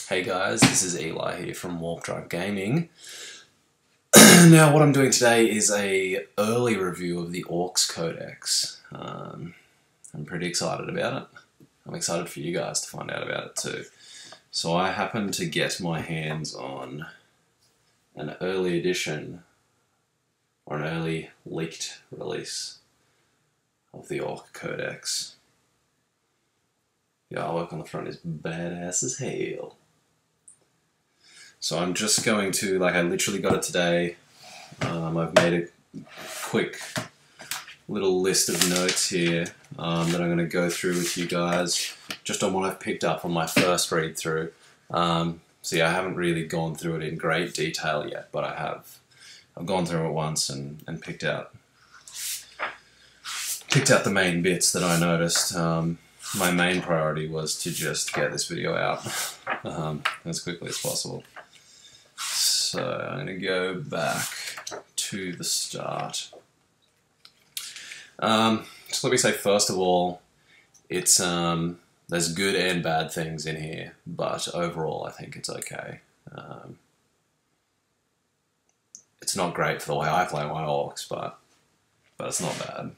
Hey guys, this is Eli here from Warp Drive Gaming. Now what I'm doing today is a early review of the Ork Codex. I'm pretty excited about it. I'm excited for you guys to find out about it too. So I happened to get my hands on an early edition, or an early leaked release of the Ork Codex. The artwork on the front is badass as hell. So I'm just going to, I literally got it today. I've made a quick little list of notes here that I'm going to go through with you guys, just on what I've picked up on my first read through. So yeah, I haven't really gone through it in great detail yet, but I have. I've gone through it once and picked out the main bits that I noticed. My main priority was to just get this video out as quickly as possible. So I'm going to go back to the start. So let me say, first of all, it's there's good and bad things in here, but overall I think it's okay. It's not great for the way I play my orcs, but it's not bad.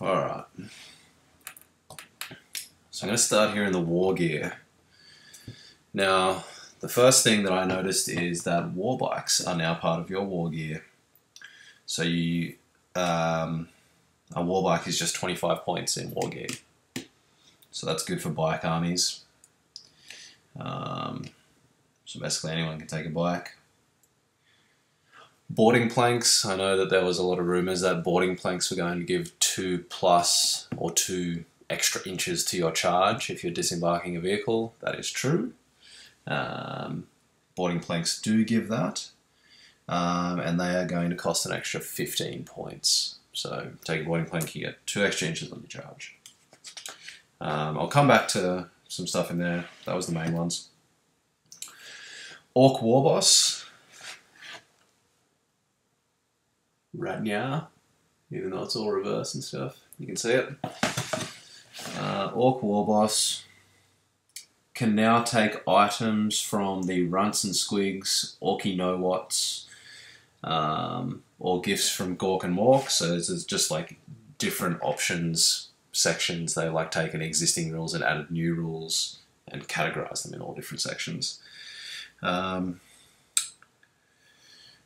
Alright. So I'm going to start here in the war gear. Now, the first thing that I noticed is that war bikes are now part of your war gear. So a war bike is just 25 points in war gear. So that's good for bike armies. So basically anyone can take a bike. Boarding planks, I know that there was a lot of rumours that boarding planks were going to give 2+ or 2 extra inches to your charge if you're disembarking a vehicle. That is true. Boarding planks do give that, and they are going to cost an extra 15 points. So take a boarding plank, you get 2 extra inches on your charge. I'll come back to some stuff in there. That was the main ones. Ork Warboss. Radnya, even though it's all reverse and stuff, you can see it. Ork Warboss can now take items from the runts and squigs, orky know-whats, or gifts from Gork and Mork. So there's just different options, sections. They taken existing rules and added new rules and categorized them in all different sections. I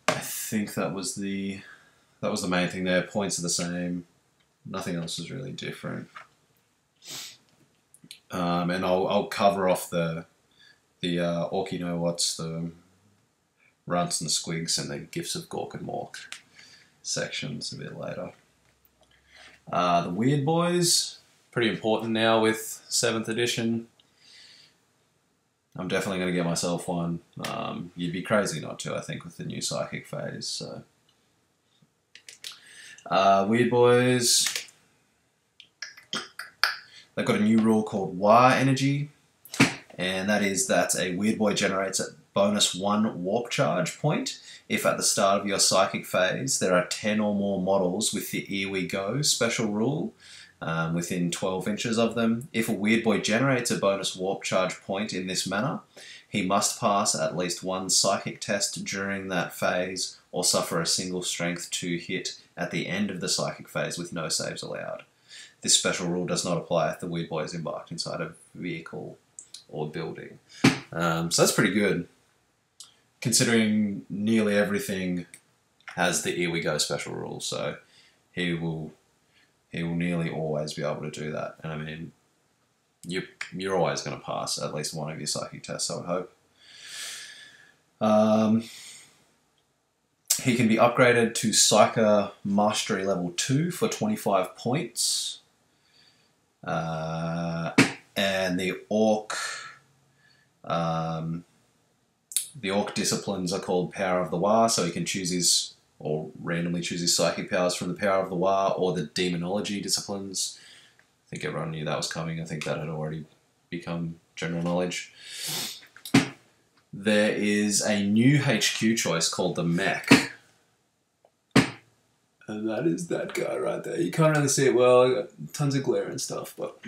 think that was the main thing there. Points are the same. Nothing else is really different. And I'll cover off the orky know-whats, the runts and the squigs, and the gifts of Gork and Mork sections a bit later. The weird boys, pretty important now with 7th edition. I'm definitely going to get myself one. You'd be crazy not to, I think, with the new psychic phase. So, weird boys. They've got a new rule called War Energy, and that is that a weird boy generates a bonus 1 warp charge point if at the start of your psychic phase there are 10 or more models with the Here We Go special rule within 12 inches of them. If a weird boy generates a bonus warp charge point in this manner, he must pass at least 1 psychic test during that phase or suffer a single strength 2 hit at the end of the psychic phase with no saves allowed. This special rule does not apply if the weird boy is embarked inside a vehicle or building. So that's pretty good, considering nearly everything has the Here We Go special rule. So he will nearly always be able to do that. And I mean, you're always going to pass at least 1 of your psychic tests, I would hope. He can be upgraded to Psyker Mastery level 2 for 25 points. And the Ork disciplines are called Power of the War, so he can choose randomly choose his psychic powers from the Power of the War or the Demonology disciplines. I think everyone knew that was coming. I think that had already become general knowledge. There is a new HQ choice called the Mech. And that is that guy right there. You can't really see it well. I got tons of glare and stuff, but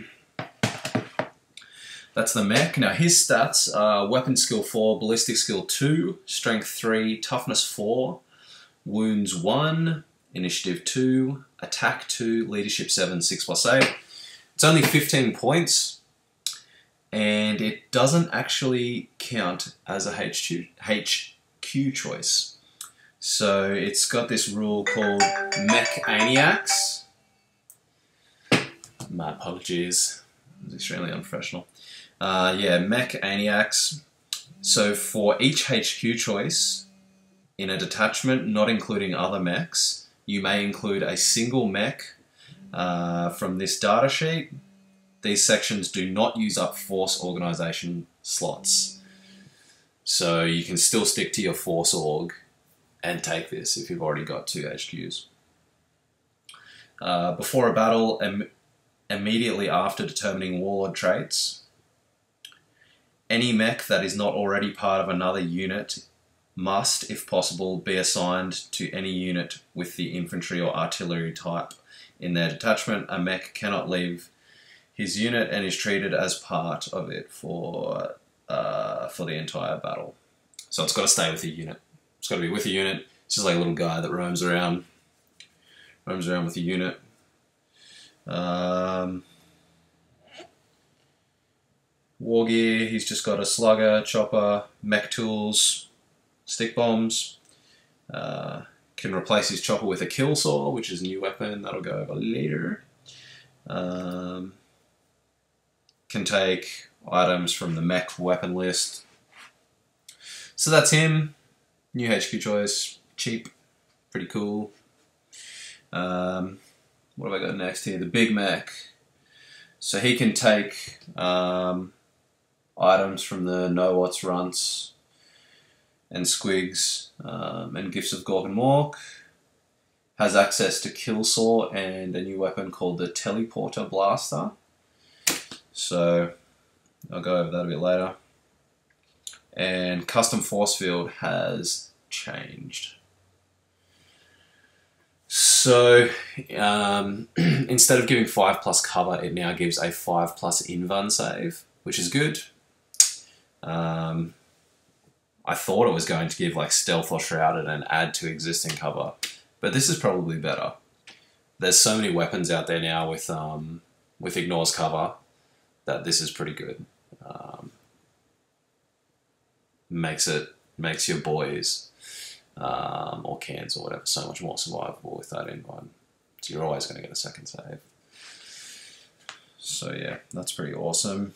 That's the mech. Now his stats are weapon skill 4, ballistic skill 2, strength 3, toughness 4, wounds 1, initiative 2, attack 2, leadership 7, 6+8. It's only 15 points, and it doesn't actually count as a HQ choice. So it's got this rule called Mechaniacs. My apologies, it was extremely unprofessional. Yeah, Mechaniacs. So for each HQ choice in a detachment, not including other mechs, you may include a single mech from this data sheet. These sections do not use up force organization slots. So you can still stick to your force org and take this if you've already got 2 HQs. Before a battle, immediately after determining Warlord traits, any mech that is not already part of another unit must, if possible, be assigned to any unit with the infantry or artillery type in their detachment. A mech cannot leave his unit and is treated as part of it for the entire battle. So it's got to stay with the unit. It's got to be with the unit. It's just like a little guy that roams around with the unit. War gear, he's just got a slugger, chopper, mech tools, stick bombs. Can replace his chopper with a kill saw, which is a new weapon that'll go over later. Can take items from the mech weapon list. So that's him. New HQ choice, cheap, pretty cool. What have I got next here? The big mech. So he can take items from the Know What's Runts and Squigs and Gifts of Gork and Mork. Has access to kill saw and a new weapon called the Teleporter Blaster. So I'll go over that a bit later. And custom force field has changed. So instead of giving 5+ cover, it now gives a 5+ invuln save, which is good. I thought it was going to give like stealth or shrouded and add to existing cover, but this is probably better. There's so many weapons out there now with ignores cover that this is pretty good. Makes your boys or cans or whatever so much more survivable with that invuln. So you're always going to get a second save. So yeah, that's pretty awesome.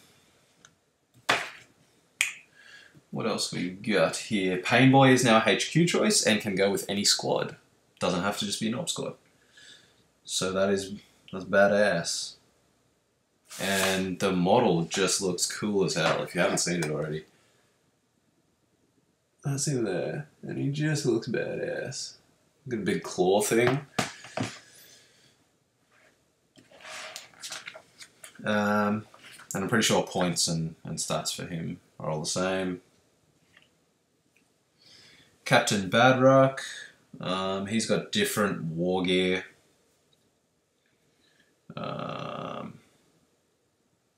What else we got here? Painboy is now HQ choice and can go with any squad. Doesn't have to just be an op squad. So that's badass. And the model just looks cool as hell if you haven't seen it already. That's him there, and he just looks badass. Got a big claw thing. And I'm pretty sure points and stats for him are all the same. Captain Badrock, he's got different war gear,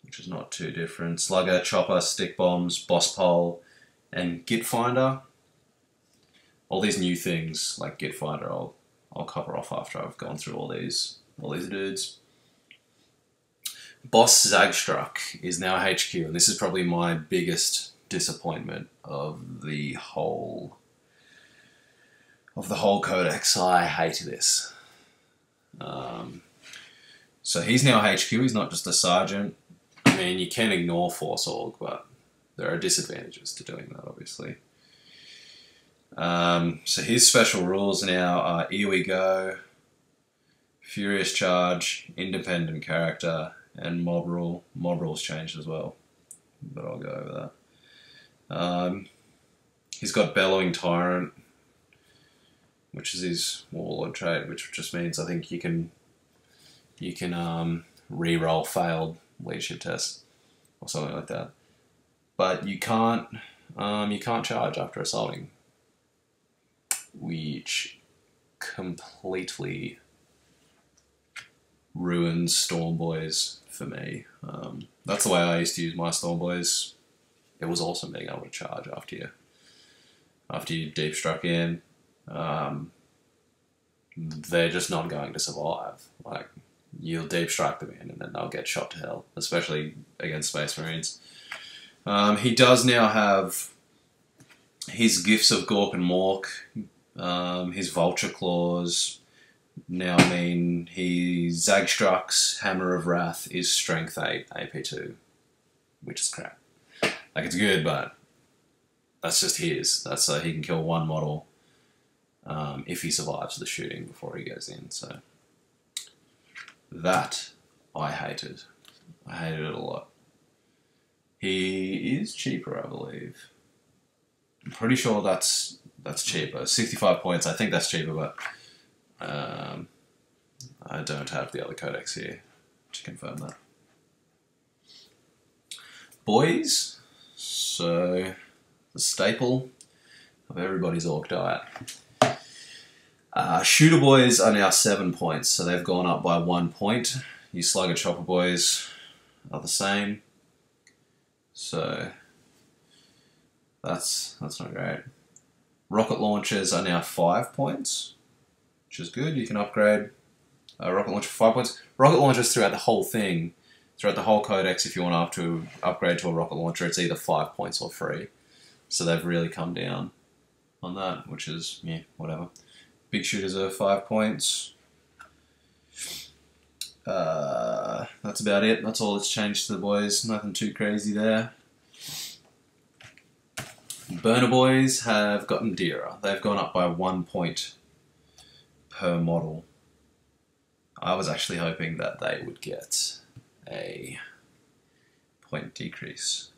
which is not too different. Slugger, chopper, stick bombs, boss pole, and Git Finder. All these new things like Git Finder, I'll cover off after I've gone through all these dudes. Boss Zagstruck is now HQ, and this is probably my biggest disappointment of the whole codex. I hate this. So he's now HQ. He's not just a sergeant. I mean, you can ignore Force Org, but there are disadvantages to doing that, obviously. So his special rules now are Here We Go, Furious Charge, Independent Character, and Mob Rule. Mob Rule's changed as well, but I'll go over that. He's got Bellowing Tyrant, which is his Warlord trait, which just means I think you can re-roll failed leadership tests or something like that. But you can't charge after assaulting, which completely ruins Storm Boys for me. That's the way I used to use my Storm Boys. It was awesome being able to charge after you deep struck in. They're just not going to survive. Like, you'll deep strike them in and then they'll get shot to hell, especially against Space Marines. He does now have his Gifts of Gork and Mork, his Vulture Claws now mean his Zagstruck's Hammer of Wrath is Strength 8 AP2, which is crap. Like, it's good, but that's just his. That's so he can kill one model if he survives the shooting before he goes in. So that I hated. I hated it a lot. He is cheaper, I believe. I'm pretty sure that's cheaper. 65 points. I think that's cheaper, but I don't have the other codex here to confirm that. Boys, so the staple of everybody's Ork diet. Shooter Boys are now 7 points, so they've gone up by 1 point. Your Slugger Chopper Boys are the same. So that's not great. Rocket Launchers are now 5 points, which is good. You can upgrade a rocket launcher for 5 points. Rocket launchers throughout the whole thing, throughout the whole codex, if you want to upgrade to a rocket launcher, it's either 5 points or free. So they've really come down on that, which is, yeah, whatever. Big shooters are 5 points. That's about it. That's all that's changed to the boys. Nothing too crazy there. Burner Boys have gotten dearer. They've gone up by 1 point per model. I was actually hoping that they would get a point decrease.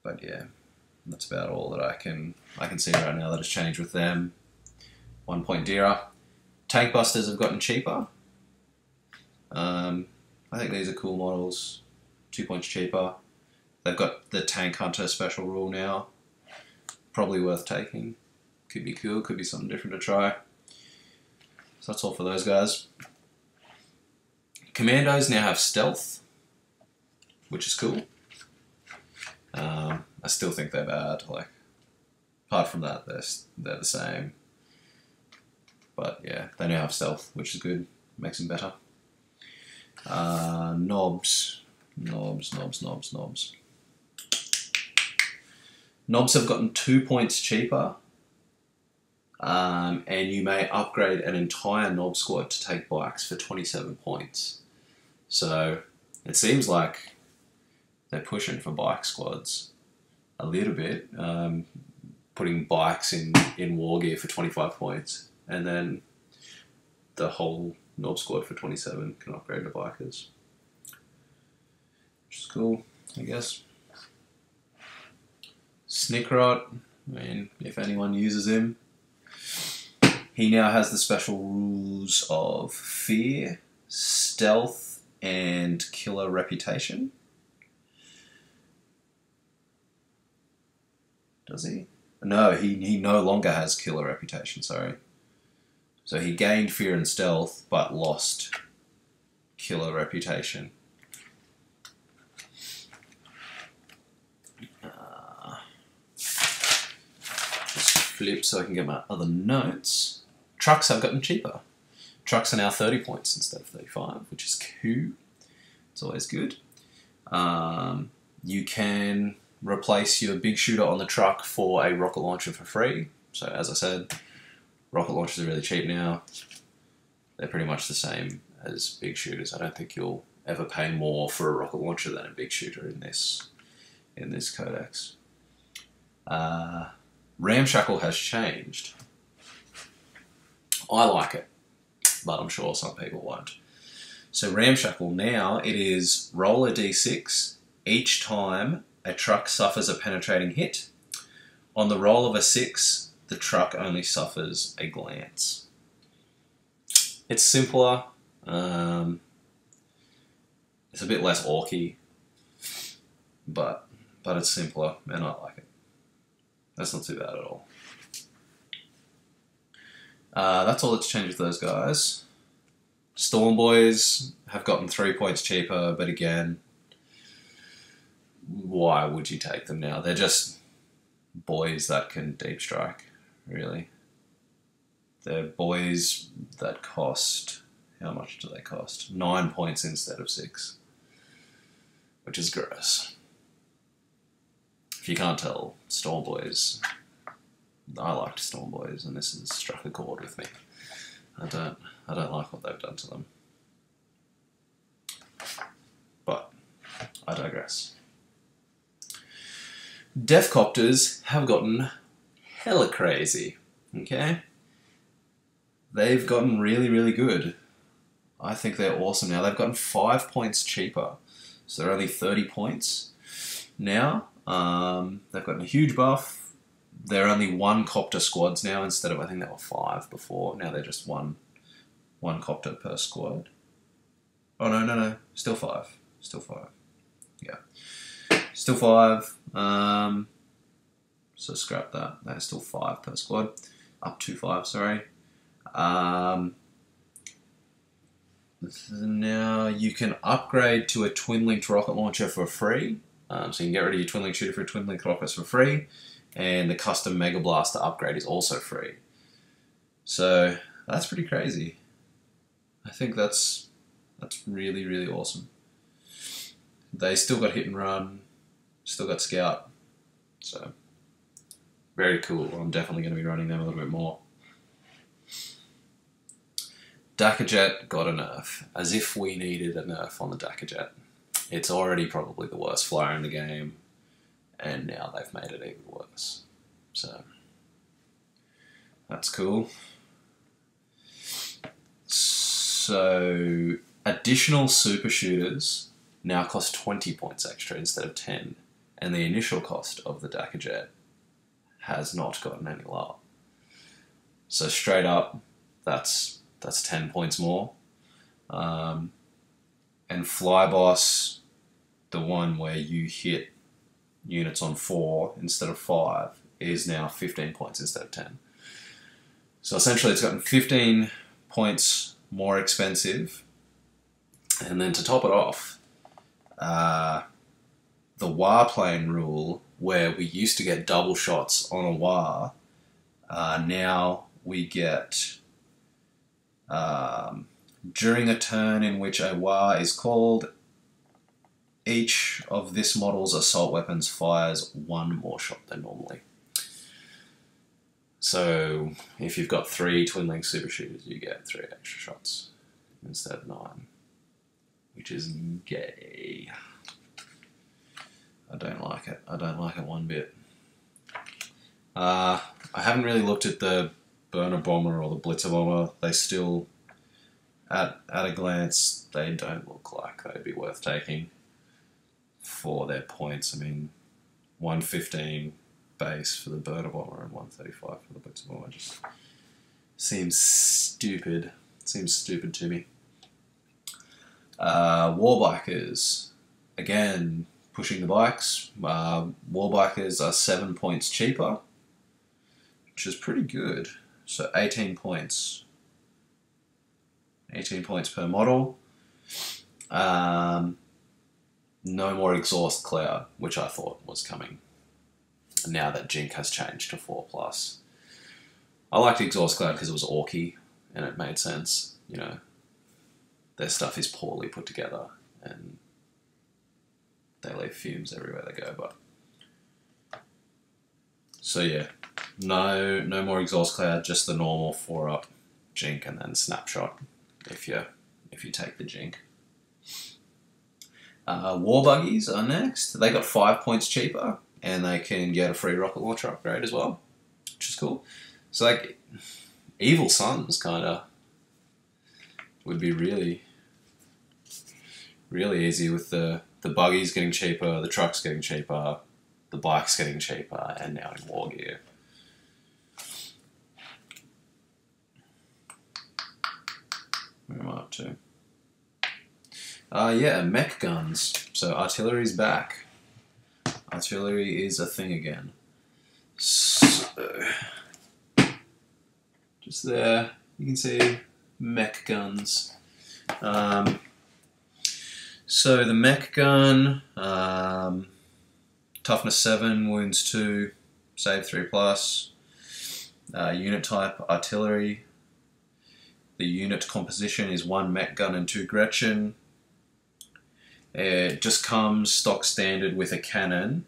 But yeah, that's about all that I can see right now that has changed with them. 1 point dearer. Tank Busters have gotten cheaper. I think these are cool models. 2 points cheaper. They've got the Tank Hunter special rule now. Probably worth taking. Could be cool, could be something different to try. So that's all for those guys. Commandos now have stealth, which is cool. I still think they're bad. Like, apart from that, they're the same. But yeah, they now have stealth, which is good. Makes them better. Knobs. Knobs have gotten 2 points cheaper. And you may upgrade an entire Knob squad to take bikes for 27 points. So it seems like they're pushing for bike squads a little bit, putting bikes in war gear for 25 points, and then the whole Knob squad for 27 can upgrade to bikers, which is cool, I guess. Snickrot, I mean, if anyone uses him, he now has the special rules of fear, stealth, and killer reputation. Does he? No, he no longer has killer reputation, sorry. So he gained fear and stealth, but lost killer reputation. Just flip so I can get my other notes. Trucks have gotten cheaper. Trucks are now 30 points instead of 35, which is cool. It's always good. You can replace your big shooter on the truck for a rocket launcher for free. So as I said, rocket launchers are really cheap now. They're pretty much the same as big shooters. I don't think you'll ever pay more for a rocket launcher than a big shooter in this codex. Ramshackle has changed. I like it, but I'm sure some people won't. So Ramshackle now, it is roll a d6 each time a truck suffers a penetrating hit. On the roll of a 6, the truck only suffers a glance. It's simpler. It's a bit less orky, but it's simpler, and I like it. That's not too bad at all. That's all that's changed with those guys. Storm Boys have gotten 3 points cheaper, but again, why would you take them now? They're just boys that can deep strike, really. They're boys that cost, how much do they cost? 9 points instead of 6, which is gross. If you can't tell, Storm Boys, I liked Storm Boys, and this has struck a chord with me. I don't like what they've done to them. But I digress. Deathcopters have gotten hella crazy, okay? They've gotten really, really good. I think they're awesome now. They've gotten 5 points cheaper, so they're only 30 points now. They've gotten a huge buff. They're only 1 copter squads now instead of, I think they were 5 before. Now they're just one copter per squad. Oh, no. Still 5. Still 5. Yeah. Still 5. So scrap that. They're still 5 per squad. Up to 5, sorry. Now you can upgrade to a twin-linked rocket launcher for free. So you can get rid of your twin-linked shooter for twin-linked rockets for free. And the custom Mega Blaster upgrade is also free. So that's pretty crazy. I think that's really, really awesome. They still got hit and run, still got scout, so very cool. I'm definitely going to be running them a little bit more. Dakkajet got a nerf, as if we needed a nerf on the Dakkajet. It's already probably the worst flyer in the game, and now they've made it even worse. So that's cool. So additional super shooters now cost 20 points extra instead of 10, and the initial cost of the Dakkajet has not gotten any lower. So straight up, that's 10 points more. And Flyboss, the one where you hit units on 4 instead of 5, is now 15 points instead of 10. So essentially it's gotten 15 points more expensive. And then to top it off, the warplane rule, where we used to get double shots on a war, now we get during a turn in which a war is called, each of this model's assault weapons fires 1 more shot than normally. So if you've got 3 twin-link super shooters, you get 3 extra shots instead of 9, which is gay. I don't like it. I don't like it one bit. I haven't really looked at the burner bomber or the blitzer bomber. They still, at a glance, they don't look like they'd be worth taking for their points. I mean, 115 base for the burner bomber and 135 for the blitzer bomber just seems stupid. Seems stupid to me. Warbikers, again, pushing the bikes. Warbikers are 7 points cheaper, which is pretty good. So 18 points. 18 points per model. No more exhaust cloud, which I thought was coming. Now that Jink has changed to 4+. I liked exhaust cloud because it was orky and it made sense. You know, their stuff is poorly put together and they leave fumes everywhere they go. But so yeah, no more exhaust cloud, just the normal 4-up Jink and then snapshot if you take the Jink. War buggies are next. They got 5 points cheaper and they can get a free rocket launcher upgrade as well, which is cool. So like, Evil Sons kind of would be really, really easy with the buggies getting cheaper, the trucks getting cheaper, the bikes getting cheaper, and now in war gear. Where am I up to? Yeah, mech guns. So artillery's back. Artillery is a thing again. So, just there, you can see mech guns. So the mech gun, toughness 7, wounds 2, save 3+. Unit type artillery. The unit composition is 1 mech gun and 2 Gretchen. It just comes stock standard with a cannon,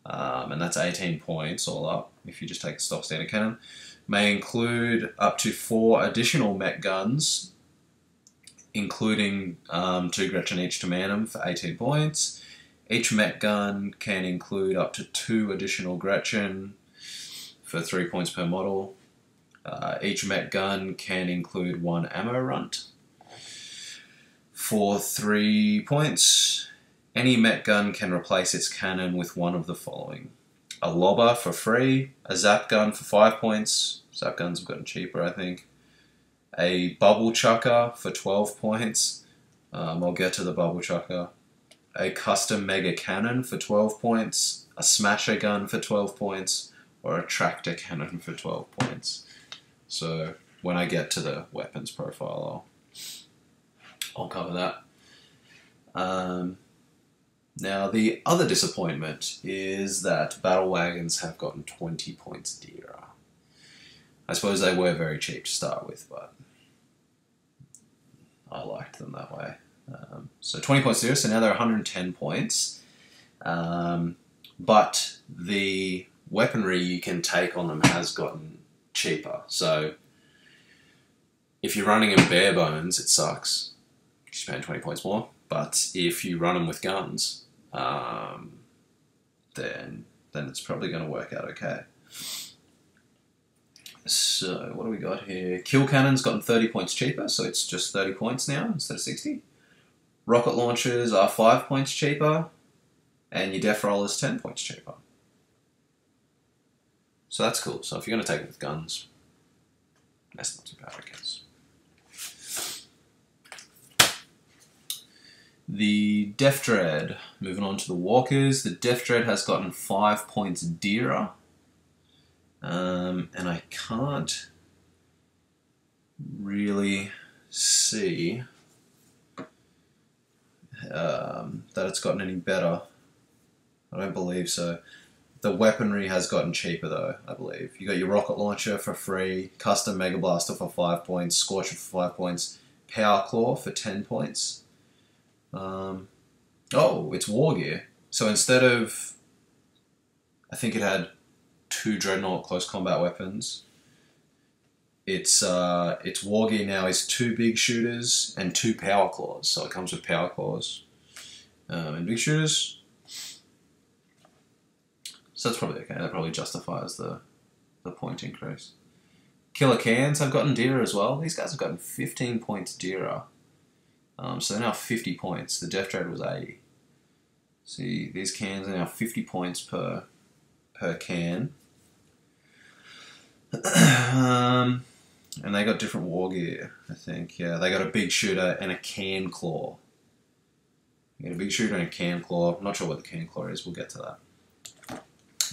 and that's 18 points all up if you just take a stock standard cannon. May include up to 4 additional mech guns, including 2 Gretchen each to man them for 18 points. Each mech gun can include up to 2 additional Gretchen for 3 points per model. Each mech gun can include 1 ammo runt for 3 points. Any mech gun can replace its cannon with one of the following: a lobber for free, a zap gun for 5 points. Zap guns have gotten cheaper, I think. A bubble chucker for 12 points. I'll get to the bubble chucker. A custom mega cannon for 12 points. A smasher gun for 12 points. Or a tractor cannon for 12 points. So when I get to the weapons profile, I'll cover that. Now the other disappointment is that battle wagons have gotten 20 points dearer. I suppose they were very cheap to start with, but I liked them that way. So 20 points dearer, so now they're 110 points. But the weaponry you can take on them has gotten cheaper. So if you're running in bare bones, it sucks. You're spending 20 points more. But if you run them with guns, then it's probably going to work out okay. So what do we got here? Kill cannon's gotten 30 points cheaper, so it's just 30 points now instead of 60. Rocket launchers are 5 points cheaper, and your def roll is 10 points cheaper. So that's cool. So if you're going to take it with guns, that's not too bad, I guess. The Def Dread, moving on to the Walkers. The Def Dread has gotten 5 points dearer. And I can't really see that it's gotten any better. I don't believe so. The weaponry has gotten cheaper though, I believe. You got your rocket launcher for free, custom mega blaster for 5 points, scorcher for 5 points, power claw for 10 points. Oh, it's war gear. So instead of, I think it had 2 dreadnought close combat weapons, its war gear now is 2 big shooters and 2 power claws. So it comes with power claws and big shooters. So that's probably okay. That probably justifies the point increase. Killer cans have gotten dearer as well. These guys have gotten 15 points dearer. So they're now 50 points. The Def Dread was 80. See, these cans are now 50 points per can. And they got different war gear, I think. Yeah, they got a big shooter and a can claw. You get a big shooter and a can claw. I'm not sure what the can claw is. We'll get to that.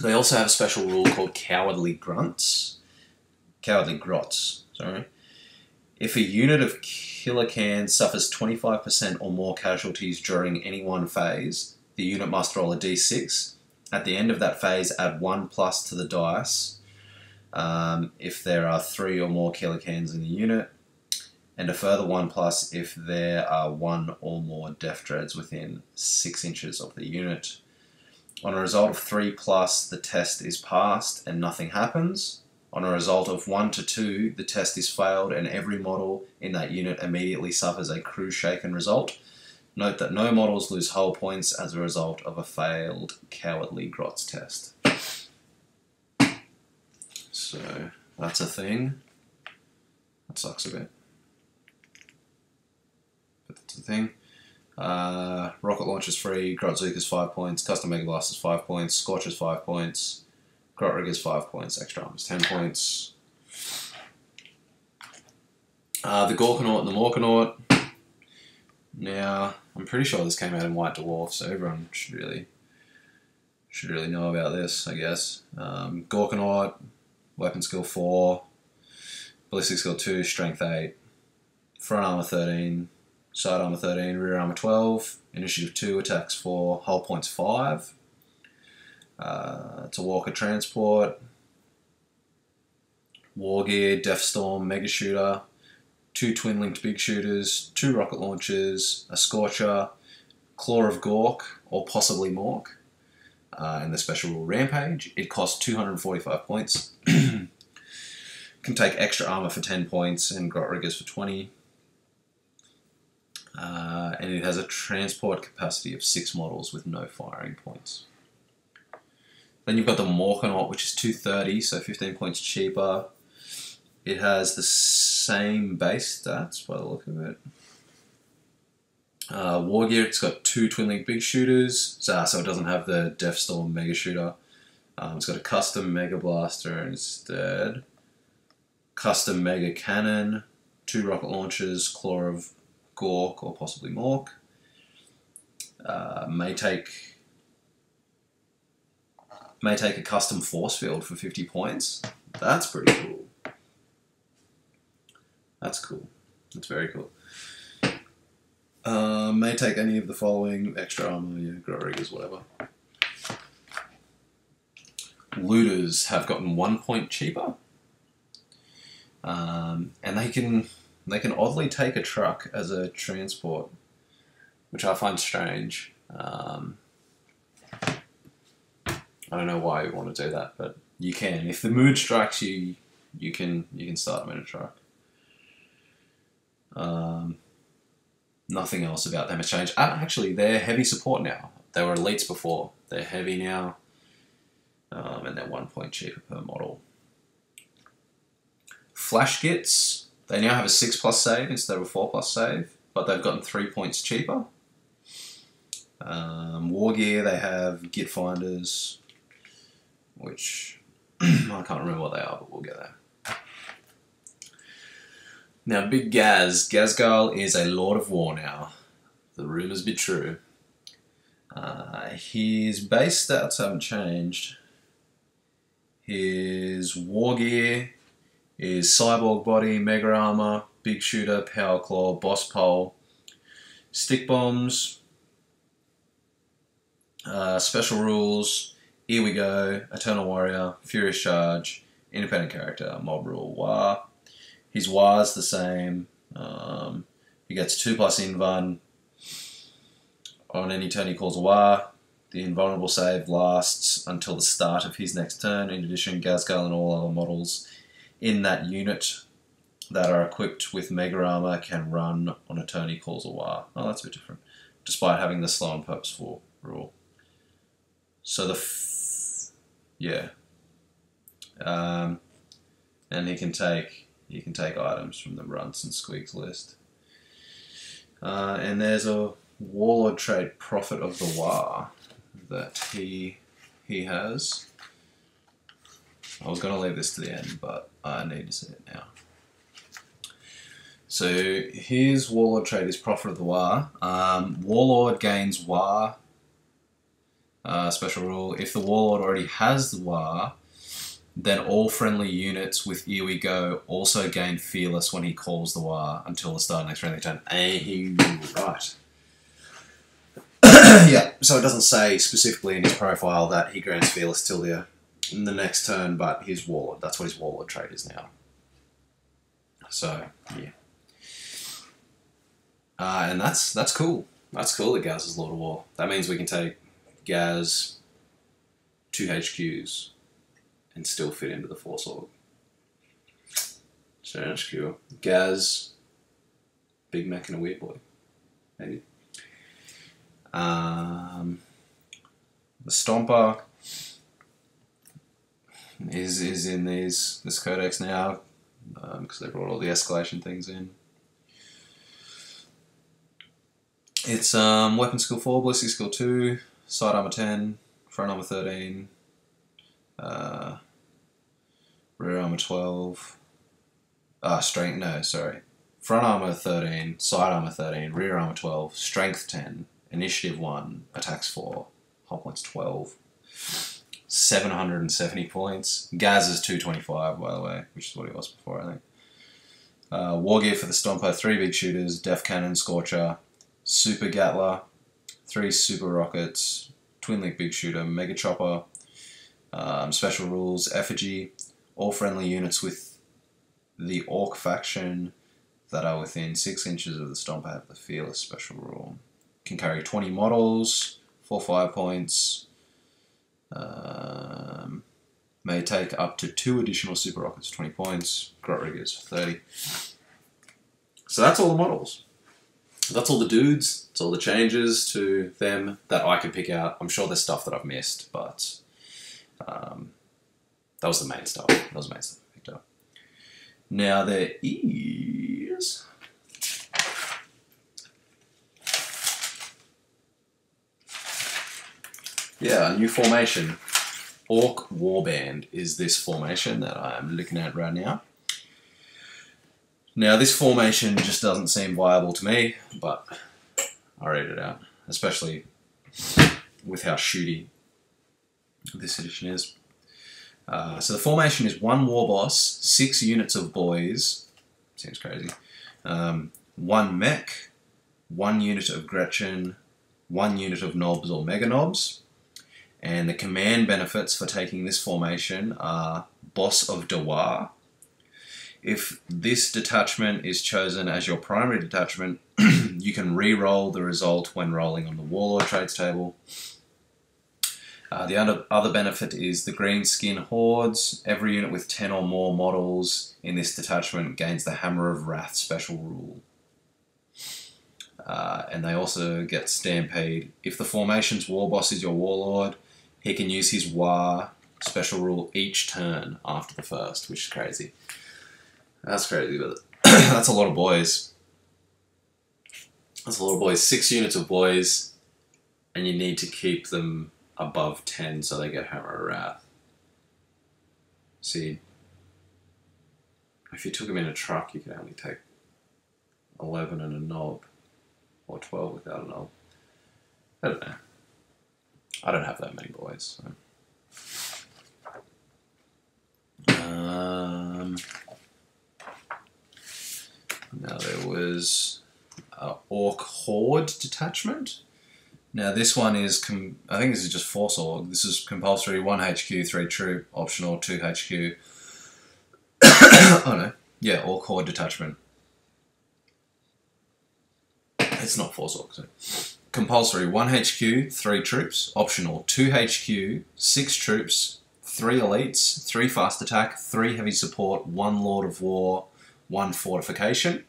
They also have a special rule called Cowardly Grunts. Cowardly Grots, sorry. If a unit of killer cans suffers 25% or more casualties during any one phase, the unit must roll a d6. At the end of that phase, add 1+ to the dice if there are 3 or more killer cans in the unit, and a further 1+ if there are 1 or more Def Dreads within 6 inches of the unit. On a result of 3+, the test is passed and nothing happens. On a result of 1 to 2, the test is failed and every model in that unit immediately suffers a crew shaken result. Note that no models lose hull points as a result of a failed Cowardly Grots test. So that's a thing. That sucks a bit. But that's a thing. Rocket launcher's free, Gazghkull's 5 points, custom mega blaster's 5 points, scorcher's 5 points, Grot rigger's 5 points, extra armor's 10 points. The Gorkanaut and the Morkanaut. Now, I'm pretty sure this came out in White Dwarf, so everyone should really know about this, I guess. Gorkanaut, weapon skill 4, ballistic skill 2, strength 8, front armor 13, side armor 13, rear armor 12, initiative 2, attacks 4, hull points 5. It's a walker transport, war gear, Death Storm, Mega Shooter, 2 twin-linked big shooters, 2 rocket launchers, a Scorcher, Claw of Gork, or possibly Mork, and the special rule Rampage. It costs 245 points. Can take extra armor for 10 points and Grot Riggers for 20. And it has a transport capacity of 6 models with no firing points. Then you've got the Morkanaut, which is 230, so 15 points cheaper. It has the same base stats by the look of it. War gear, it's got 2 twin-link big shooters, so it doesn't have the Death Storm Mega Shooter. It's got a custom Mega Blaster instead. Custom Mega Cannon, 2 rocket launchers, Claw of Gork or possibly Mork. May take a custom force field for 50 points. That's pretty cool. That's cool. That's very cool. May take any of the following: extra armor, yeah, Grot Riggers, whatever. Looters have gotten 1 point cheaper. And they can oddly take a truck as a transport, which I find strange. I don't know why you want to do that, but you can. If the mood strikes you, you can start them in a truck. Nothing else about them has changed. Actually, they're heavy support now. They were elites before. They're heavy now, and they're 1 point cheaper per model. Flash Gits, they now have a 6+ save instead of a 4+ save, but they've gotten 3 points cheaper. War gear, they have Git Finders, which I can't remember what they are, but we'll get there. Now, Big Gazghkull is a Lord of War now. The rumours be true. His base stats haven't changed. His war gear is Cyborg Body, Mega Armor, Big Shooter, Power Claw, Boss Pole, Stick Bombs, Special Rules, Here We Go, Eternal Warrior, Furious Charge, Independent Character, Mob Rule, War. His War's the same. He gets 2+ Invuln on any turn he calls a War. The invulnerable save lasts until the start of his next turn. In addition, Gazghkull and all other models in that unit that are equipped with Mega Armor can run on a turn he calls a War. Oh, that's a bit different. Despite having the slow and purposeful rule. So yeah. And he can take items from the Runts and Squigs list. And there's a Warlord trait, Prophet of the War, that he has. I was going to leave this to the end, but I need to see it now. So his Warlord trait is Prophet of the War. Warlord gains War. Special rule: if the Warlord already has the War, then all friendly units with Here We Go also gain Fearless when he calls the War until the start of next friendly turn. Right. Yeah, so it doesn't say specifically in his profile that he grants Fearless till the next turn, but his Warlord, that's what his Warlord trait is now. So, yeah. And that's cool. That's cool that Gaz is Lord of War. That means we can take Gaz 2 HQs and still fit into the Force Org. So that's cool. Gaz, Big Mech and a Weird Boy, maybe. The Stompa is in this codex now because they brought all the escalation things in. It's weapon skill 4, ballistic skill 2, side armor 10, front armor 13, rear armor 12. Front armor 13, side armor 13, rear armor 12, strength 10, initiative 1, attacks 4, hull points 12, 770 points. Gaz is 225, by the way, which is what he was before, I think. War gear for the Stompa, 3 big shooters, Def Cannon, Scorcher, Super Gatler, 3 super rockets, Twin Link big shooter, Mega Chopper, special rules, Effigy, all friendly units with the Ork faction that are within 6 inches of the Stompa have the Fearless special rule. Can carry 20 models, 4 fire points, may take up to 2 additional super rockets, 20 points, Grot Riggers for 30. So that's all the models. That's all the dudes. It's all the changes to them that I can pick out. I'm sure there's stuff that I've missed, but that was the main stuff. That was the main stuff I picked up. Now there is... yeah, a new formation. Ork Warband is this formation that I'm looking at right now. Now this formation just doesn't seem viable to me, but I'll read it out, especially with how shooty this edition is. So the formation is 1 war boss, 6 units of boys, seems crazy, 1 mech, 1 unit of Gretchen, 1 unit of knobs or mega knobs. And the command benefits for taking this formation are Boss of Dawar. If this detachment is chosen as your primary detachment, you can re-roll the result when rolling on the Warlord trades table. The other benefit is the green skin hordes. Every unit with 10 or more models in this detachment gains the Hammer of Wrath special rule. And they also get Stampede. If the formation's war boss is your Warlord, he can use his War special rule each turn after the first, which is crazy. That's crazy, but that's a lot of boys. That's a lot of boys. 6 units of boys, and you need to keep them above 10 so they get Hammer of Wrath. See, if you took them in a truck, you could only take 11 and a knob, or 12 without a knob. I don't know. I don't have that many boys. So. Now there was Ork Horde detachment. Now this one is, I think this is just Force Org. This is compulsory 1 HQ, 3 troop, optional 2 HQ. Oh no, yeah, Ork Horde detachment. It's not Force Org, so. Compulsory 1 HQ, 3 troops, optional 2 HQ, 6 troops, 3 elites, 3 fast attack, 3 heavy support, 1 Lord of War, 1 fortification.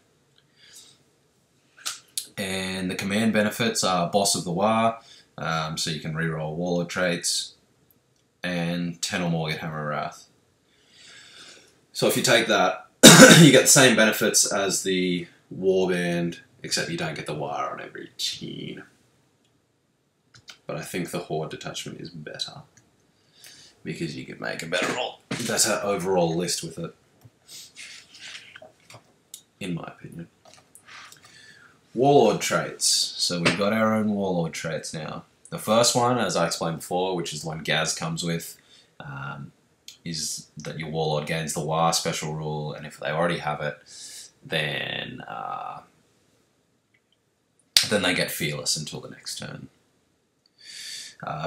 And the command benefits are Boss of the War, so you can reroll Warlord traits, and 10 or more get Hammer of Wrath. So if you take that, you get the same benefits as the Warband, except you don't get the War on every team. But I think the Horde detachment is better, because you can make a better overall list with it, in my opinion. Warlord traits. So we've got our own Warlord traits now. The first one, as I explained before, which is the one Gaz comes with, is that your Warlord gains the War special rule, and if they already have it, then they get Fearless until the next turn.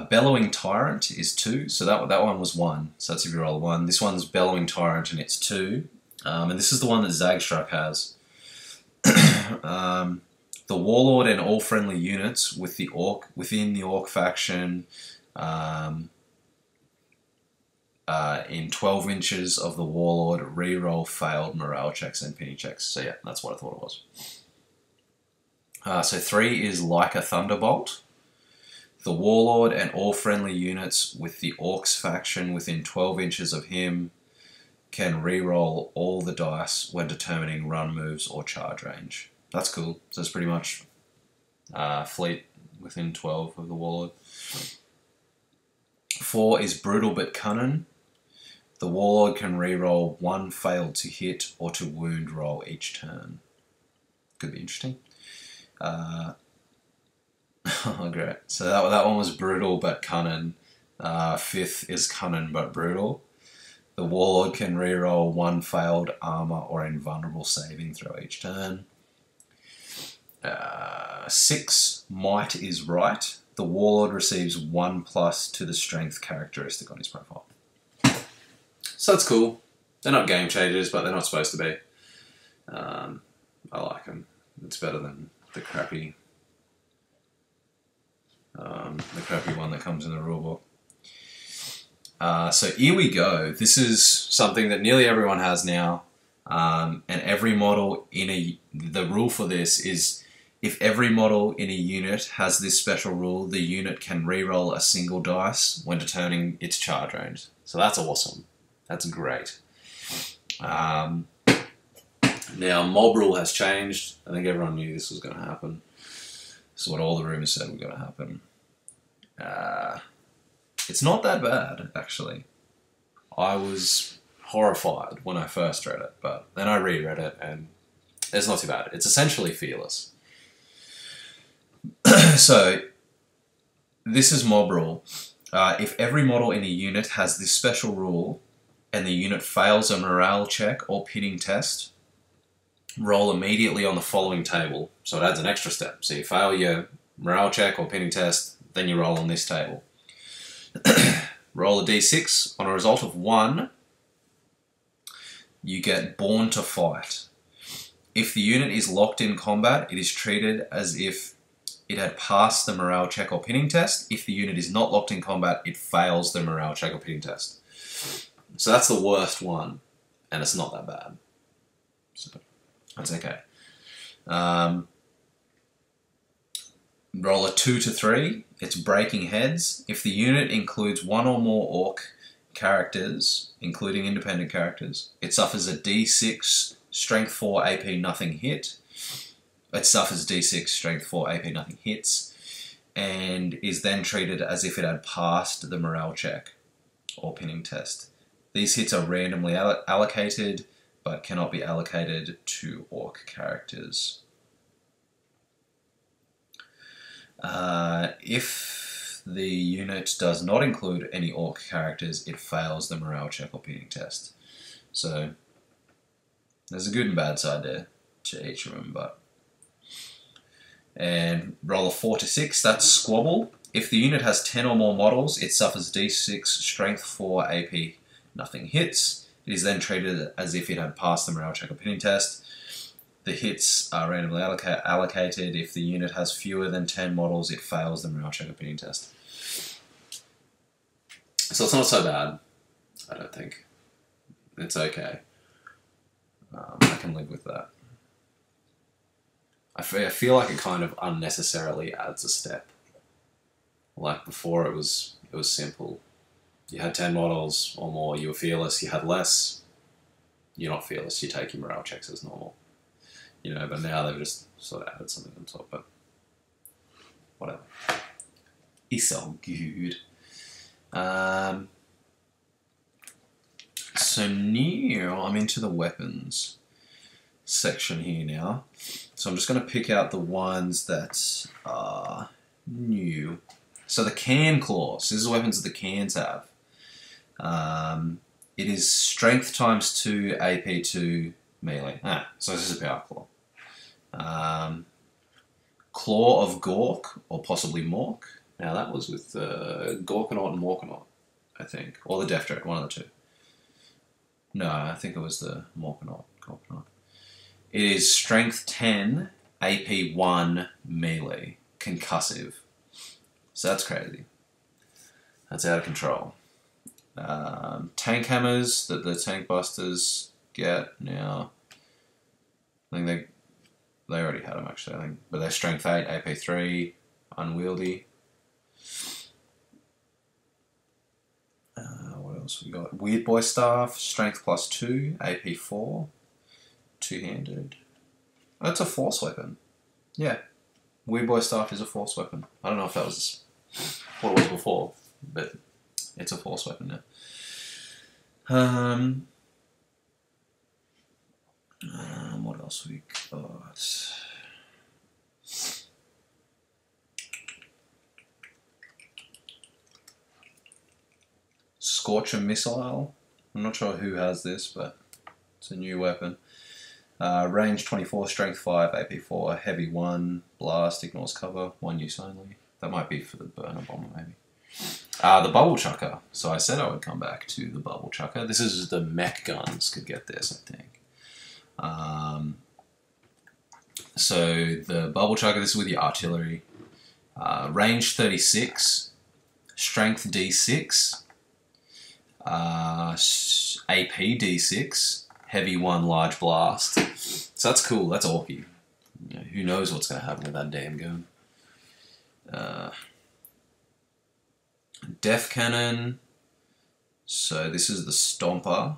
Bellowing Tyrant is 2, so that one was 1, so that's if you roll a 1. This one's Bellowing Tyrant and it's 2, and this is the one that Zagstruck has. The Warlord and all friendly units with the within the Ork faction in 12 inches of the Warlord re-roll failed morale checks and penny checks. So yeah, that's what I thought it was. So 3 is like a Thunderbolt. The Warlord and all friendly units with the Orcs faction within 12 inches of him can re-roll all the dice when determining run moves or charge range. That's cool. So it's pretty much fleet within 12 of the Warlord. 4 is Brutal but Cunning. The Warlord can re-roll 1 failed to hit or to wound roll each turn. Could be interesting. Oh, great. So that one was Brutal but Cunning. 5th is Cunning but Brutal. The Warlord can reroll 1 failed armor or invulnerable saving throw each turn. 6, Might is right. The Warlord receives 1+ to the strength characteristic on his profile. So that's cool. They're not game changers, but they're not supposed to be. I like them. It's better than the crappy one that comes in the rulebook. So here we go. This is something that nearly everyone has now, and every model in the rule for this is if every model in a unit has this special rule, the unit can reroll a single dice when determining its charge range. So that's awesome. That's great. Now mob rule has changed. I think everyone knew this was going to happen. This is what all the rumors said was going to happen. It's not that bad, actually. I was horrified when I first read it, but then I reread it and it's not too bad. It's essentially fearless. So, this is mob rule. If every model in a unit has this special rule and the unit fails a morale check or pinning test, roll immediately on the following table. So it adds an extra step. So you fail your morale check or pinning test, then you roll on this table. Roll a d6. On a result of 1, you get Born to Fight. If the unit is locked in combat, it is treated as if it had passed the morale check or pinning test. If the unit is not locked in combat, it fails the morale check or pinning test. So that's the worst one, and it's not that bad. So that's okay. Roll a 2 to 3. It's Breaking Heads. If the unit includes 1 or more Ork characters, including independent characters, it suffers a d6 Strength 4 AP nothing hit. It suffers d6 Strength 4 AP nothing hits, and is then treated as if it had passed the morale check or pinning test. These hits are randomly allocated, but cannot be allocated to Ork characters. If the unit does not include any Ork characters, it fails the morale check or pinning test. So there's a good and bad side there to each of them, but. And roll a 4 to 6, that's Squabble. If the unit has 10 or more models, it suffers d6 Strength 4 AP nothing hits. It is then treated as if it had passed the morale check or pinning test. The hits are randomly allocated. If the unit has fewer than 10 models, it fails the morale check or pinning test. So it's not so bad, I don't think. It's okay. I can live with that. I feel like it kind of unnecessarily adds a step. Like before, it was simple. You had 10 models or more, you were fearless. You had less, you're not fearless. You take your morale checks as normal. You know, but now they've just sort of added something on top. But whatever. It's all good. So now I'm into the weapons section here now. So I'm just going to pick out the ones that are new. So the can claws. These are weapons that the cans have. It is strength times 2, AP 2, melee. So this is a power claw. Claw of Gork, or possibly Mork. Now that was with Gorkanaut and Morkanaut, I think. Or the Death Dread, one of the two. No, I think it was the Morkanaut. It is strength 10, AP 1, melee. Concussive. So that's crazy. That's out of control. Tank hammers that the tank busters get now. I think they already had them actually, I think. But they're strength 8, AP 3, unwieldy. What else we got? Weird Boy Staff, strength +2, AP 4, two-handed. That's a force weapon. Yeah. Weird Boy Staff is a force weapon. I don't know if that was what it was before, but it's a force weapon now. What else we got? Scorcher Missile. I'm not sure who has this, but it's a new weapon. Range 24, strength 5, AP 4, heavy 1, blast, ignores cover, 1 use only. That might be for the burner bomber, maybe. The bubble chucker. So I said I would come back to the bubble chucker. This is the mech guns could get this, I think. So the bubble chucker, this is with your artillery. Range 36, strength D6, AP D6, heavy 1, large blast. So that's cool, that's orky. You know, who knows what's going to happen with that damn gun. Def cannon. So this is the Stompa.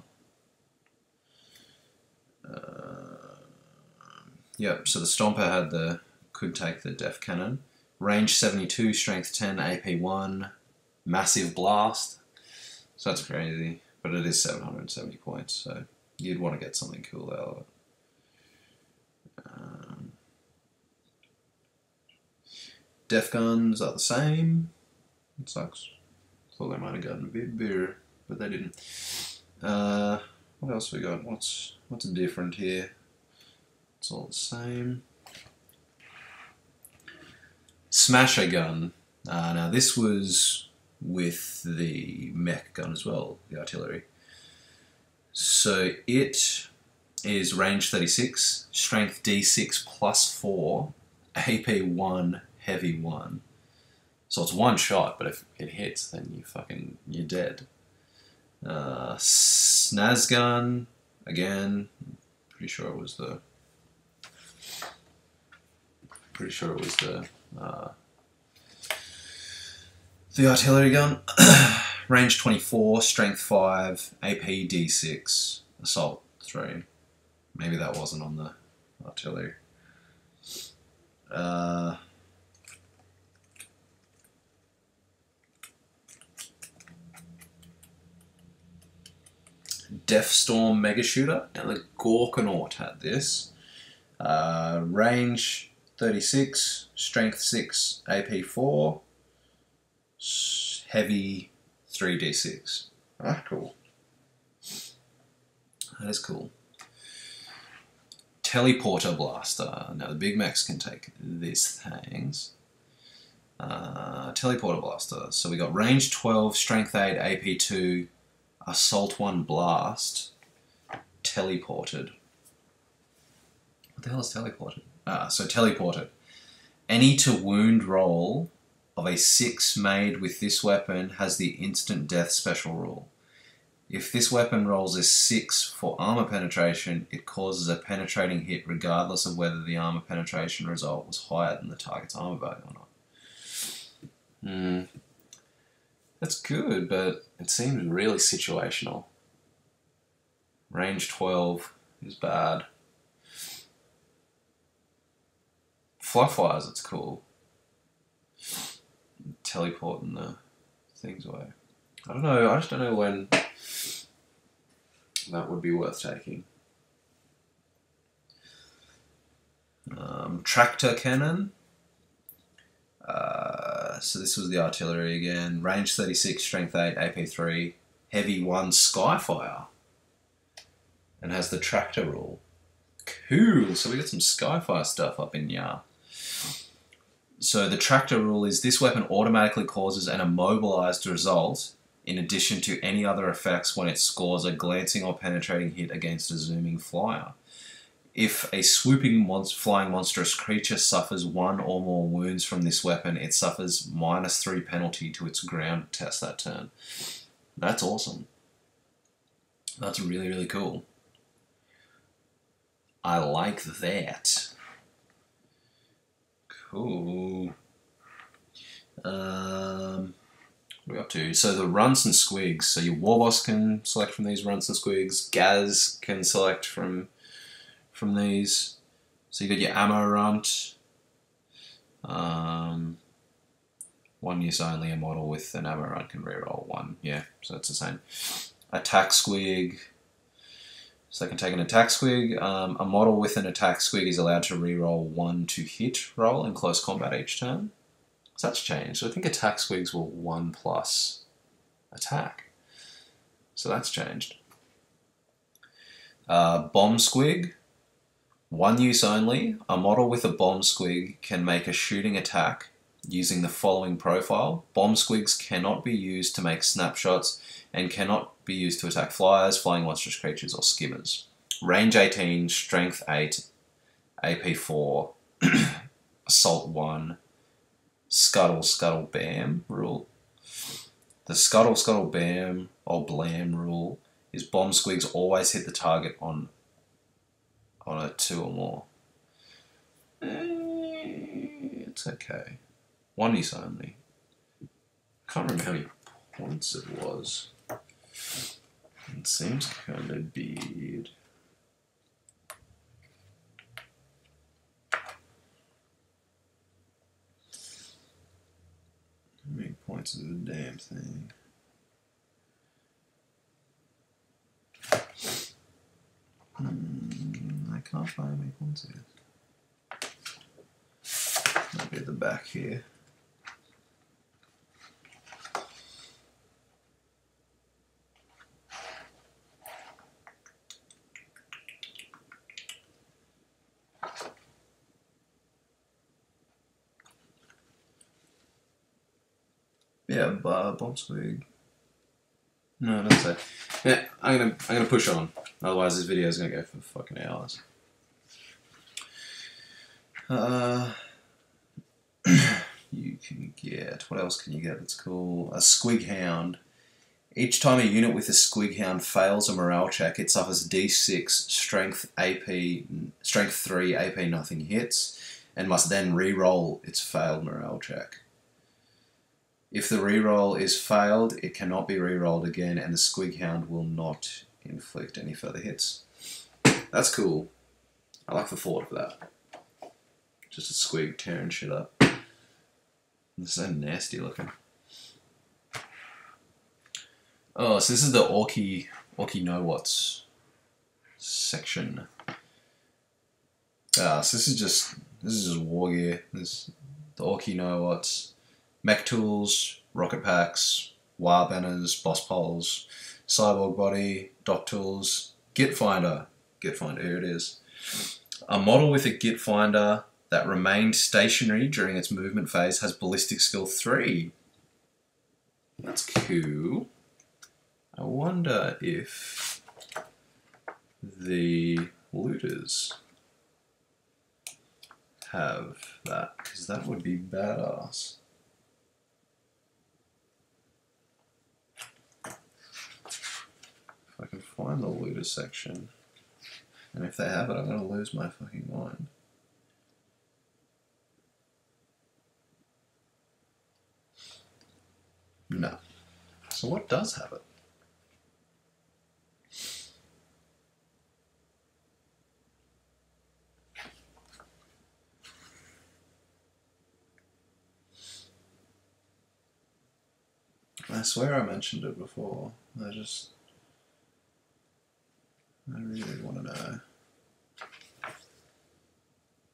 Yep, so the Stompa could take the def cannon. Range 72, strength 10, AP 1, massive blast. So that's crazy, but it is 770 points, so you'd want to get something cool out of it. Def guns are the same. It sucks. Thought they might have gotten a bit bigger, but they didn't. What else we got? What's different here? It's all the same. Smasher gun. Now this was with the mech gun as well, the artillery. So it is range 36, strength D6 plus 4, AP 1, heavy 1. So it's one shot, but if it hits, then you're dead. Snaz gun, again, pretty sure it was the artillery gun. Range 24, strength 5, AP D6, assault 3. Maybe that wasn't on the artillery. Death Storm Mega Shooter. Now the Gorkanaut had this. Range 36, strength 6, AP 4, heavy 3d6. Ah, cool. That is cool. Teleporter Blaster. Now the big mechs can take these things. Teleporter Blaster. So we got range 12, strength 8, AP 2, assault 1, blast, teleported. What the hell is teleported? So teleported. Any to wound roll of a 6 made with this weapon has the instant death special rule. If this weapon rolls a 6 for armor penetration, it causes a penetrating hit regardless of whether the armor penetration result was higher than the target's armor value or not. That's good, but it seems really situational. Range 12 is bad. Fluff-wise, it's cool. Teleporting the things away. I don't know, I just don't know when that would be worth taking. Tractor cannon. So this was the artillery again. Range 36, strength 8, AP 3, heavy 1, Skyfire. And has the tractor rule. Cool, so we got some Skyfire stuff up in here. So the tractor rule is this weapon automatically causes an immobilized result in addition to any other effects when it scores a glancing or penetrating hit against a zooming flyer. If a swooping flying monstrous creature suffers 1 or more wounds from this weapon, it suffers -3 penalty to its ground test that turn. That's awesome. That's really, really cool. I like that. Cool. What are we up to? So the runts and squigs. So your warboss can select from these runts and squigs. Gaz can select from these. So you got your ammo runt. 1 use only. A model with an ammo runt can reroll 1. Yeah, so it's the same. Attack squig. So they can take an attack squig. A model with an attack squig is allowed to reroll 1 to hit roll in close combat each turn. So that's changed. So I think attack squigs were 1+ attack. So that's changed. Bomb squig. 1 use only. A model with a bomb squig can make a shooting attack using the following profile. Bomb squigs cannot be used to make snapshots and cannot be used to attack flyers, flying monstrous creatures, or skimmers. Range 18, Strength 8, AP 4, Assault 1, Scuttle, Scuttle, Bam rule. The Scuttle, Scuttle, Bam or Blam rule is bomb squigs always hit the target on a 2 or more. It's okay. 1 use only. Can't remember how many points it was. It seems kind of weird. How many points is the damn thing? I can't find how many points it is. Might be at the back here. Yeah, bomb squig. No, don't say. Yeah, I'm gonna push on. Otherwise, this video is gonna go for fucking hours. You can get, what else can you get that's cool? A squig hound. Each time a unit with a squig hound fails a morale check, it suffers D6 strength strength 3 AP nothing hits, and must then re-roll its failed morale check. If the reroll is failed, it cannot be rerolled again, and the squig hound will not inflict any further hits. That's cool. I like the thought of that. Just a squig tearing shit up. It's so nasty looking. Oh, so this is the Orky know what's section. So this is just war gear. This the Orky know what's. Mech tools, rocket packs, war banners, boss poles, cyborg body, dock tools, git finder. Git finder, here it is. A model with a git finder that remained stationary during its movement phase has ballistic skill 3. That's cool. I wonder if the looters have that, because that would be badass. I can find the looter section, and if they have it, I'm going to lose my fucking mind. No. So what does have it? I swear I mentioned it before. I really want to know.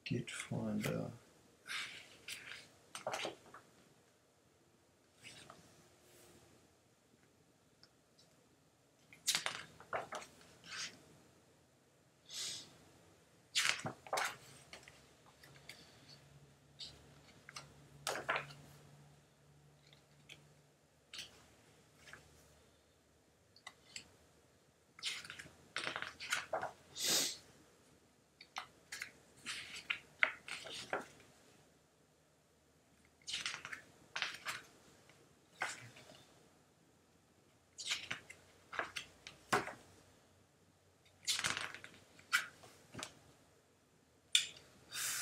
Git finder.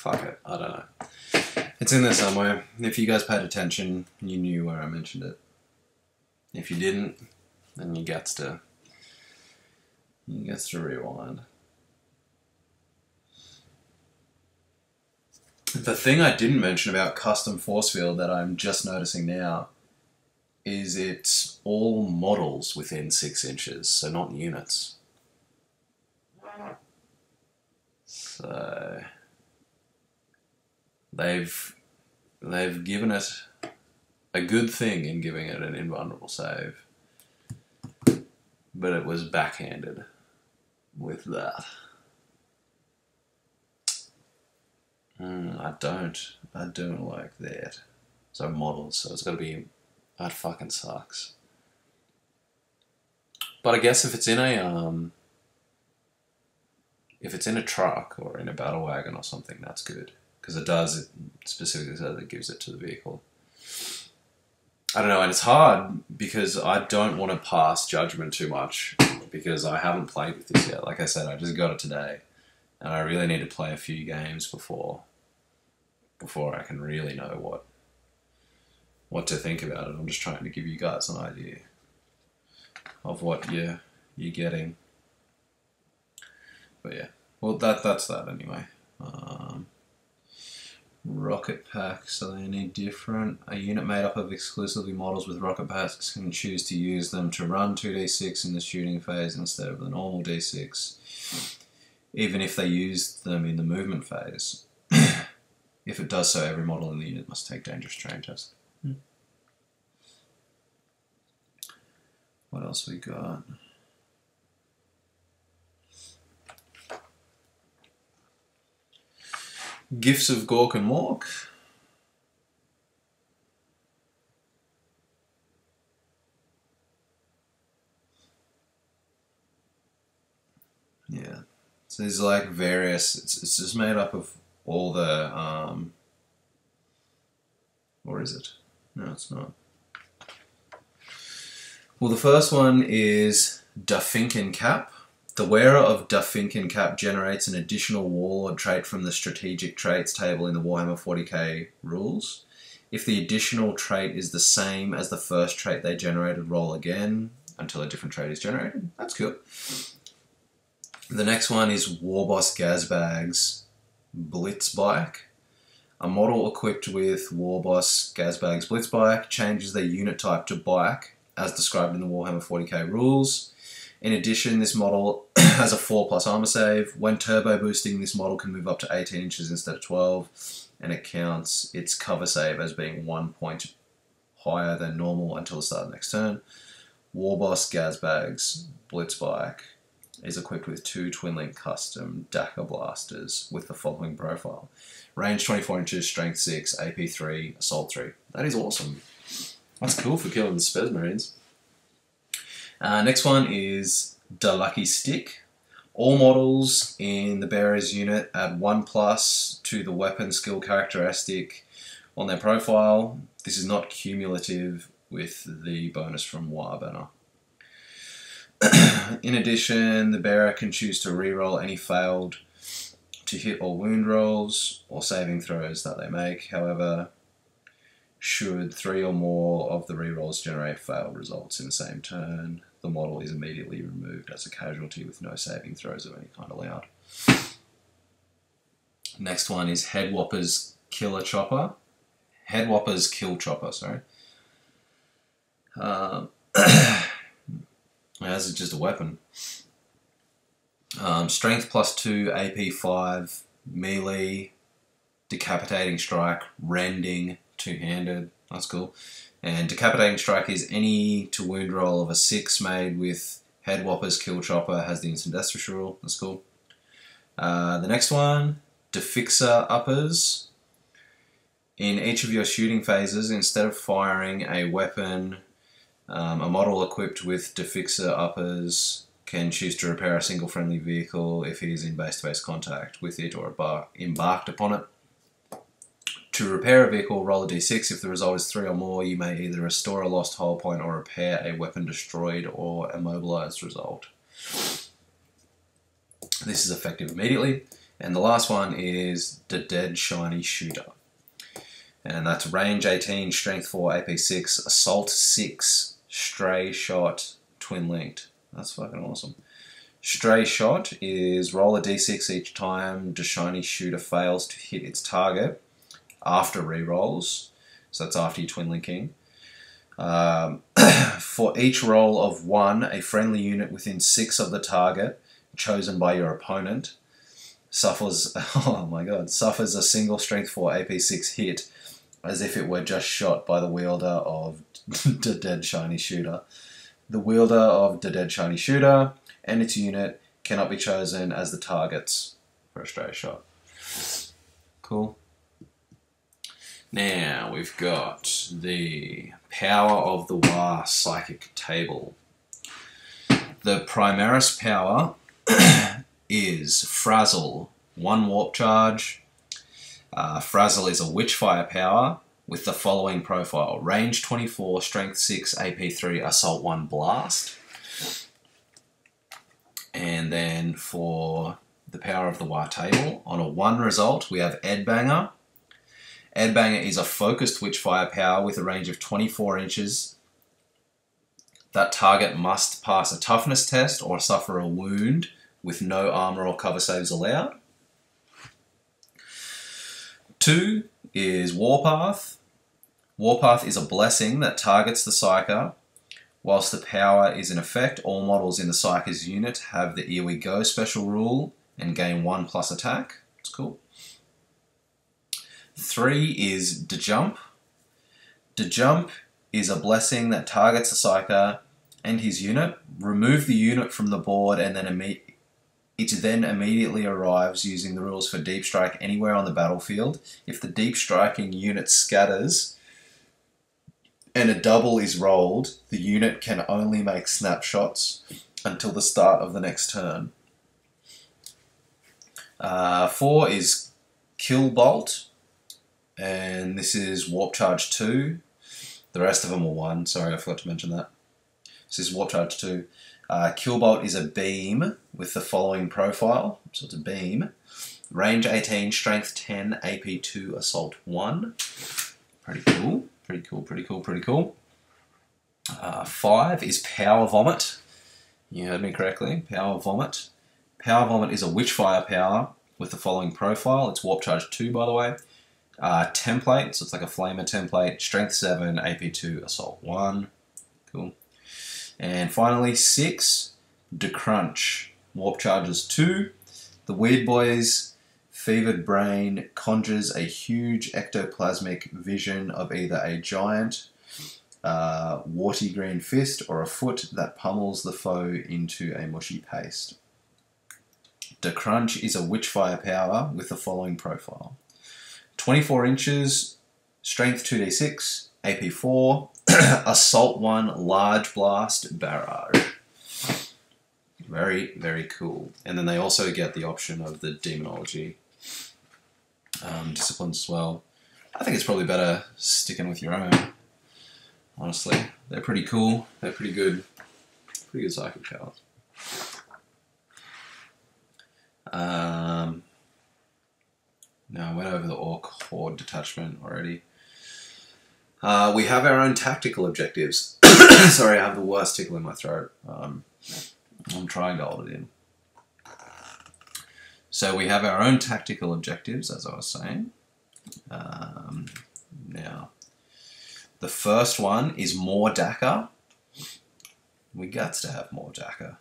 Fuck it, I don't know. It's in there somewhere. If you guys paid attention, you knew where I mentioned it. If you didn't, then you gets to rewind. The thing I didn't mention about custom force field that I'm just noticing now is it's all models within 6 inches, so not units. So they've given it a good thing in giving it an invulnerable save, but it was backhanded. with that. I don't like that. So models, so it's got to be, that fucking sucks. But I guess if it's in a truck or in a battle wagon or something, that's good. Because it specifically says it gives it to the vehicle. I don't know, and it's hard because I don't want to pass judgment too much because I haven't played with this yet. Like I said, I just got it today, and I really need to play a few games before I can really know what to think about it. I'm just trying to give you guys an idea of what you're getting. But yeah, well that's that anyway. Rocket packs, are they any different? A unit made up of exclusively models with rocket packs can choose to use them to run 2d6 in the shooting phase instead of the normal d6, even if they use them in the movement phase. If it does so, every model in the unit must take dangerous terrain test. What else we got? Gifts of Gork and Mork. Yeah. So there's like various, it's just made up of all the, or is it? No, it's not. Well, the first one is Dafinken Cap. The wearer of Dafinken Cap generates an additional Warlord trait from the strategic traits table in the Warhammer 40k rules. If the additional trait is the same as the first trait they generated, roll again until a different trait is generated. That's cool. The next one is Warboss Gazbag's Blitz Bike. A model equipped with Warboss Gazbag's Blitz Bike changes their unit type to bike, as described in the Warhammer 40k rules. In addition, this model has a 4+ armor save. When turbo boosting, this model can move up to 18 inches instead of 12, and it counts its cover save as being 1 point higher than normal until the start of the next turn. Warboss Gazbag's Blitz Bike is equipped with 2 twin-link custom Daka blasters with the following profile. Range 24 inches, strength 6, AP 3, assault 3. That is awesome. That's cool for killing the Spez Marines. Next one is Da Lucky Stick. All models in the bearer's unit add 1+ to the weapon skill characteristic on their profile. This is not cumulative with the bonus from Warbanner. In addition, the bearer can choose to reroll any failed to hit or wound rolls or saving throws that they make. However, should 3 or more of the rerolls generate failed results in the same turn, the model is immediately removed as a casualty with no saving throws of any kind allowed. Next one is Headwhopper's Killer Chopper. Headwhopper's Kill Chopper, sorry. This is just a weapon. Strength +2, AP 5, melee, decapitating strike, rending, two-handed. That's cool. And decapitating strike is any to wound roll of a 6 made with Headwhopper's Kill Chopper has the instant death switch rule. That's cool. The next one, Defixer Uppers. In each of your shooting phases, instead of firing a weapon, a model equipped with Defixer Uppers can choose to repair a single friendly vehicle if he is in base-to-base contact with it or embarked upon it. To repair a vehicle, roll a d6. If the result is 3 or more, you may either restore a lost hull point or repair a weapon destroyed or immobilized result. This is effective immediately. And the last one is the Dead Shiny Shooter. And that's range 18, strength 4, AP 6, assault 6, stray shot, twin linked. That's fucking awesome. Stray shot is roll a d6 each time the shiny shooter fails to hit its target after rerolls. So that's after your twin linking. For each roll of 1, a friendly unit within 6 of the target chosen by your opponent suffers, oh my god, suffers a single strength 4 AP 6 hit as if it were just shot by the wielder of the Dead Shiny Shooter. The wielder of the Dead Shiny Shooter and its unit cannot be chosen as the targets for a stray shot. Cool. Now we've got the Power of the War Psychic Table. The Primaris power is Frazzle, 1 warp charge. Frazzle is a Witchfire power with the following profile: range 24, strength 6, AP 3, assault 1, blast. And then for the Power of the War table, on a 1 result, we have Edbanger. Edbanger is a focused Witchfire power with a range of 24 inches. That target must pass a toughness test or suffer a wound with no armor or cover saves allowed. 2 is Warpath. Warpath is a blessing that targets the Psyker. Whilst the power is in effect, all models in the Psyker's unit have the Here We Go special rule and gain 1+ attack. It's cool. 3 is Dejump. Dejump is a blessing that targets the Psyker and his unit. Remove the unit from the board and then it then immediately arrives using the rules for Deep Strike anywhere on the battlefield. If the Deep Striking unit scatters and a double is rolled, the unit can only make snapshots until the start of the next turn. 4 is Kill Bolt, and this is Warp Charge 2. The rest of them are 1, sorry I forgot to mention that. This is Warp Charge 2. Kill Bolt is a beam with the following profile, so it's a beam. Range 18, strength 10, AP 2, assault 1. Pretty cool, pretty cool, pretty cool, pretty cool. 5 is Power Vomit. You heard me correctly, Power Vomit. Power Vomit is a Witchfire power with the following profile. It's Warp Charge 2, by the way. Template, so it's like a Flamer template. Strength 7, AP 2, assault 1. Cool. And finally, 6, Decrunch. Warp Charges 2. The Weird Boys Fevered Brain conjures a huge ectoplasmic vision of either a giant, warty green fist or a foot that pummels the foe into a mushy paste. Decrunch is a Witchfire power with the following profile: 24 inches, strength 2d6, AP 4, assault 1, large blast, barrage. Very, very cool. And then they also get the option of the demonology disciplines as well. I think it's probably better sticking with your own, honestly. They're pretty cool. They're pretty good psychic powers. Now I went over the Ork Horde detachment already. We have our own tactical objectives. Sorry, I have the worst tickle in my throat. I'm trying to hold it in. So we have our own tactical objectives, as I was saying. Now, the first one is more Dakar. We guts to have more Dakar.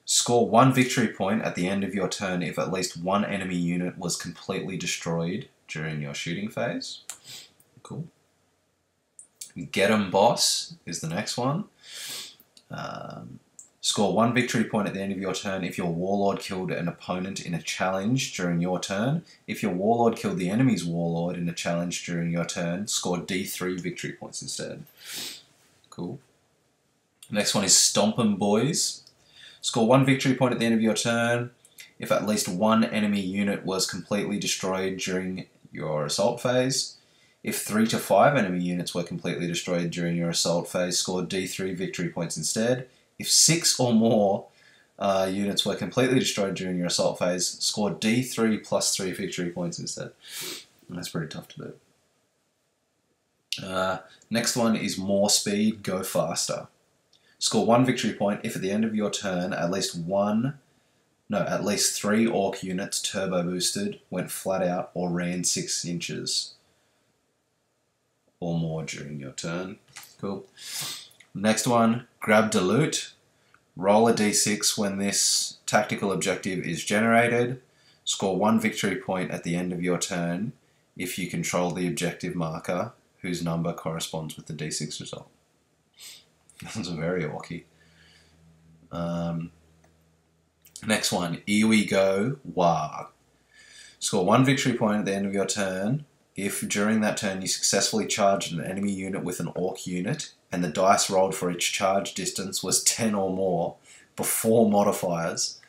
Score 1 victory point at the end of your turn if at least one enemy unit was completely destroyed during your shooting phase. Cool. Get 'em Boss is the next one. Score 1 victory point at the end of your turn if your Warlord killed an opponent in a challenge during your turn. If your Warlord killed the enemy's Warlord in a challenge during your turn, score D3 victory points instead. Cool. Next one is Stomp 'em Boys. Score 1 victory point at the end of your turn if at least one enemy unit was completely destroyed during your assault phase. If 3 to 5 enemy units were completely destroyed during your assault phase, score D3 victory points instead. If 6 or more units were completely destroyed during your assault phase, score D3 plus 3 victory points instead. And that's pretty tough to do. Next one is More Speed, Go Faster. Score 1 victory point if at the end of your turn at least 3 Ork units turbo boosted, went flat out, or ran 6 inches or more during your turn. Cool. Next one, Grab the Loot. Roll a d6 when this tactical objective is generated. Score 1 victory point at the end of your turn if you control the objective marker whose number corresponds with the d6 result. That's very orky. Next one, here we go, Warg. Score 1 victory point at the end of your turn if during that turn you successfully charged an enemy unit with an Ork unit and the dice rolled for each charge distance was 10 or more before modifiers.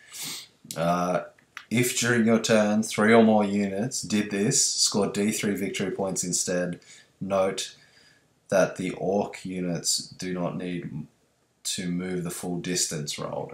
If during your turn 3 or more units did this, score D3 victory points instead. Note that the Ork units do not need to move the full distance rolled.